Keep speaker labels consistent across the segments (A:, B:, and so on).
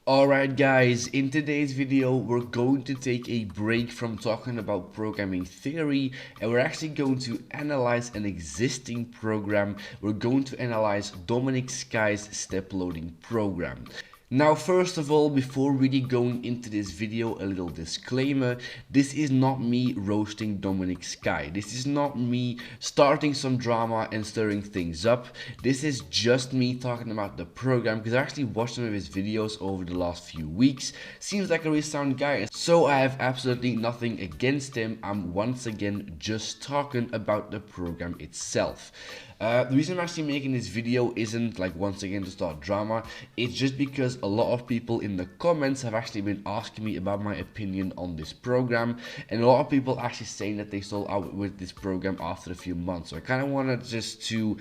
A: Alright guys, in today's video we're going to take a break from talking about programming theory and we're actually going to analyze an existing program. We're going to analyze Dominik Sky's step loading program. Now first of all, before really going into this video, a little disclaimer. This is not me roasting Dominik Sky. This is not me starting some drama and stirring things up. This is just me talking about the program because I actually watched some of his videos over the last few weeks. Seems like a really sound guy. So I have absolutely nothing against him. I'm once again just talking about the program itself. The reason I'm actually making this video isn't like once again to start drama. It's just because a lot of people in the comments have actually been asking me about my opinion on this program, and a lot of people actually saying that they sold out with this program after a few months. So I kind of wanted just to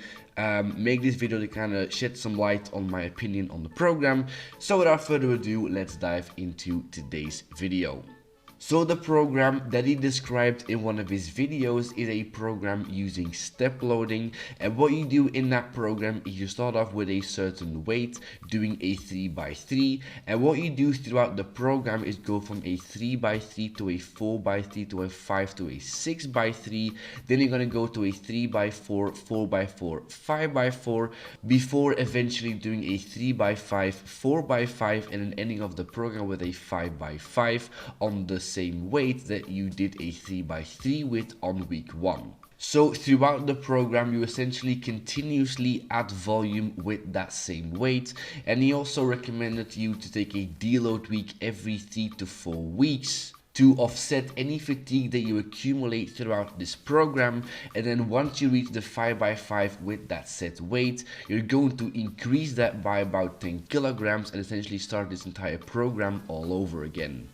A: make this video to kind of shed some light on my opinion on the program. So without further ado, let's dive into today's video. So the program that he described in one of his videos is a program using step loading, and what you do in that program is you start off with a certain weight doing a 3x3, and what you do throughout the program is go from a 3x3 to a 4x3 to a 5 to a 6x3, then you're going to go to a 3x4, 4x4, 5x4 before eventually doing a 3x5, 4x5 and then ending off the program with a 5x5 on the same weight that you did a 3x3 with on week 1. So throughout the program you essentially continuously add volume with that same weight, and he also recommended you to take a deload week every 3 to 4 weeks to offset any fatigue that you accumulate throughout this program. And then once you reach the 5x5 with that set weight, you're going to increase that by about 10 kilograms and essentially start this entire program all over again.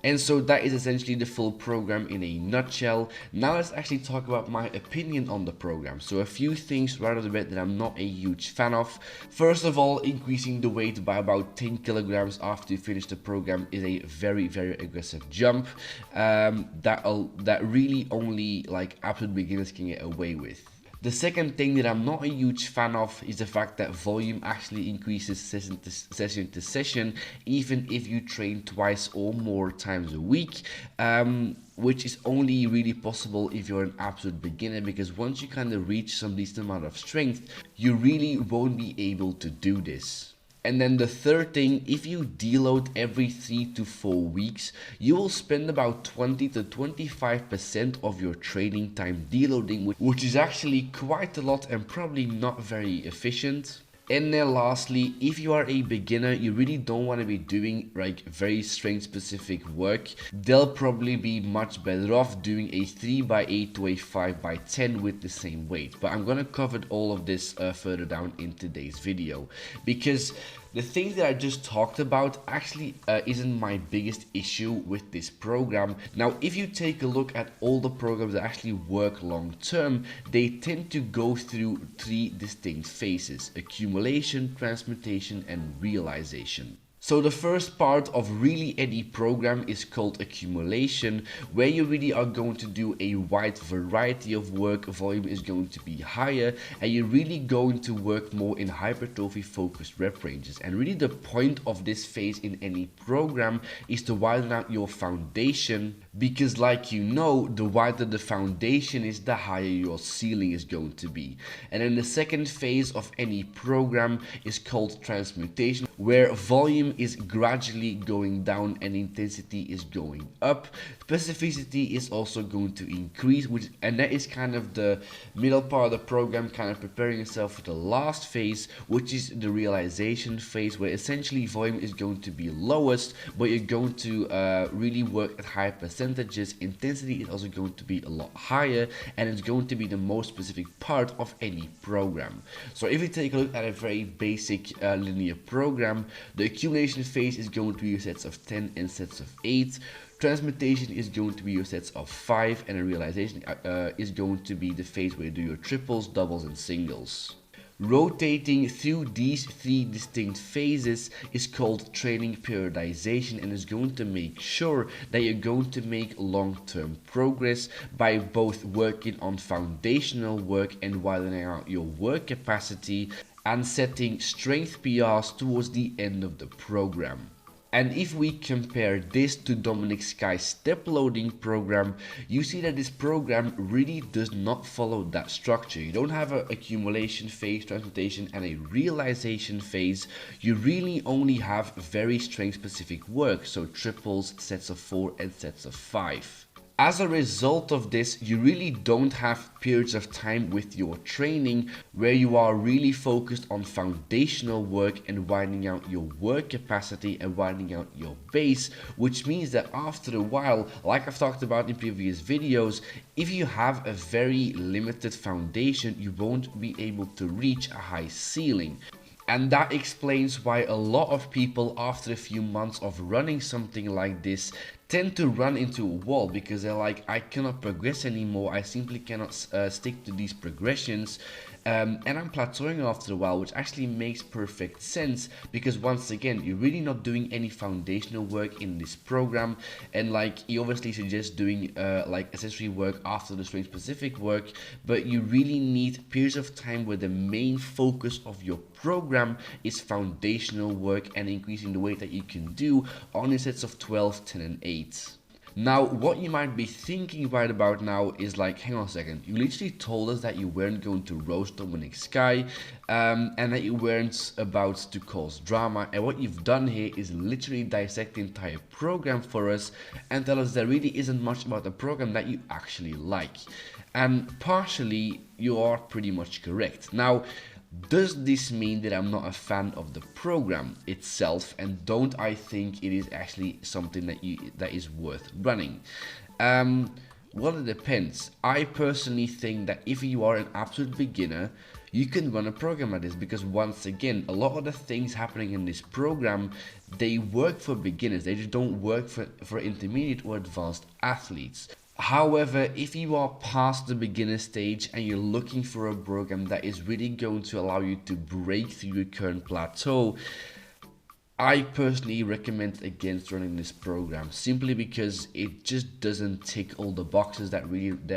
A: And so that is essentially the full program in a nutshell. Now let's actually talk about my opinion on the program. So a few things right off the bat that I'm not a huge fan of. First of all, increasing the weight by about 10 kilograms after you finish the program is a very aggressive jump that really only like absolute beginners can get away with. The second thing that I'm not a huge fan of is the fact that volume actually increases session to session, even if you train twice or more times a week, which is only really possible if you're an absolute beginner, because once you kind of reach some decent amount of strength, you really won't be able to do this. And then the third thing, if you deload every 3 to 4 weeks, you will spend about 20 to 25% of your training time deloading, which is actually quite a lot and probably not very efficient. And then lastly, if you are a beginner, you really don't want to be doing like very strength specific work. They'll probably be much better off doing a 3x8 to a 5x10 with the same weight. But I'm gonna cover all of this further down in today's video, because the things that I just talked about actually isn't my biggest issue with this program. Now, if you take a look at all the programs that actually work long term, they tend to go through 3 distinct phases: accumulation, transmutation, and realization. So the first part of really any program is called accumulation, where you really are going to do a wide variety of work. Volume is going to be higher and you're really going to work more in hypertrophy focused rep ranges. And really the point of this phase in any program is to widen out your foundation, because like you know, the wider the foundation is, the higher your ceiling is going to be. And then the second phase of any program is called transmutation, where volume is gradually going down and intensity is going up. Specificity is also going to increase, and that is kind of the middle part of the program, kind of preparing yourself for the last phase, which is the realization phase, where essentially volume is going to be lowest, but you're going to really work at high percentages. Intensity is also going to be a lot higher, and it's going to be the most specific part of any program. So if you take a look at a very basic linear program, the accumulation phase is going to be your sets of 10 and sets of 8. Transmutation is going to be your sets of 5, and a realization is going to be the phase where you do your triples, doubles, and singles. Rotating through these 3 distinct phases is called training periodization, and is going to make sure that you're going to make long-term progress by both working on foundational work and widening out your work capacity and setting strength PRs towards the end of the program. And if we compare this to Dominic's Sky step loading program, you see that this program really does not follow that structure. You don't have an accumulation phase, transmutation, and a realization phase. You really only have very strength specific work, so triples, sets of 4 and sets of 5. As a result of this, you really don't have periods of time with your training where you are really focused on foundational work and widening out your work capacity and widening out your base, which means that after a while, like I've talked about in previous videos, if you have a very limited foundation, you won't be able to reach a high ceiling. And that explains why a lot of people, after a few months of running something like this, tend to run into a wall because they're like, I cannot progress anymore, I simply cannot stick to these progressions, and I'm plateauing after a while, which actually makes perfect sense because once again, you're really not doing any foundational work in this program, and like he obviously suggests doing like accessory work after the strength specific work, but you really need periods of time where the main focus of your program is foundational work and increasing the weight that you can do on the sets of 12, 10 and 8. Now, what you might be thinking right about now is like, hang on a second, you literally told us that you weren't going to roast Dominik Sky and that you weren't about to cause drama, and what you've done here is literally dissect the entire program for us and tell us there really isn't much about the program that you actually like. And partially, you are pretty much correct. Now, does this mean that I'm not a fan of the program itself, and don't I think it is actually something that is worth running? Well, it depends. I personally think that if you are an absolute beginner, you can run a program like this because once again, a lot of the things happening in this program, they work for beginners. They just don't work for intermediate or advanced athletes. However, if you are past the beginner stage and you're looking for a program that is really going to allow you to break through your current plateau, I personally recommend against running this program simply because it just doesn't tick all the boxes that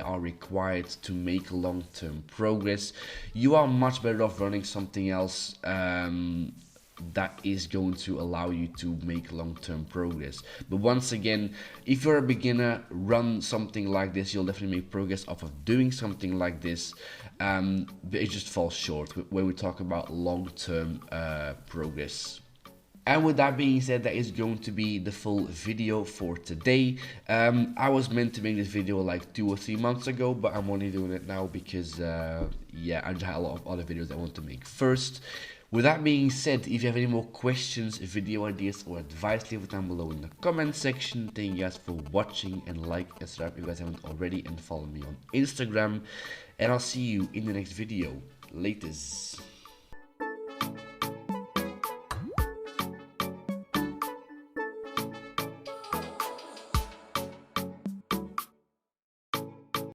A: are required to make long-term progress. You are much better off running something else that is going to allow you to make long-term progress. But once again, if you're a beginner, run something like this. You'll definitely make progress off of doing something like this, but it just falls short when we talk about long-term progress. And with that being said, that is going to be the full video for today. I was meant to make this video like 2 or 3 months ago, but I'm only doing it now because yeah, I just had a lot of other videos I want to make first. With that being said, if you have any more questions, video ideas or advice, leave it down below in the comment section. Thank you guys for watching, and like and subscribe if you guys haven't already, and follow me on Instagram, and I'll see you in the next video. Laters.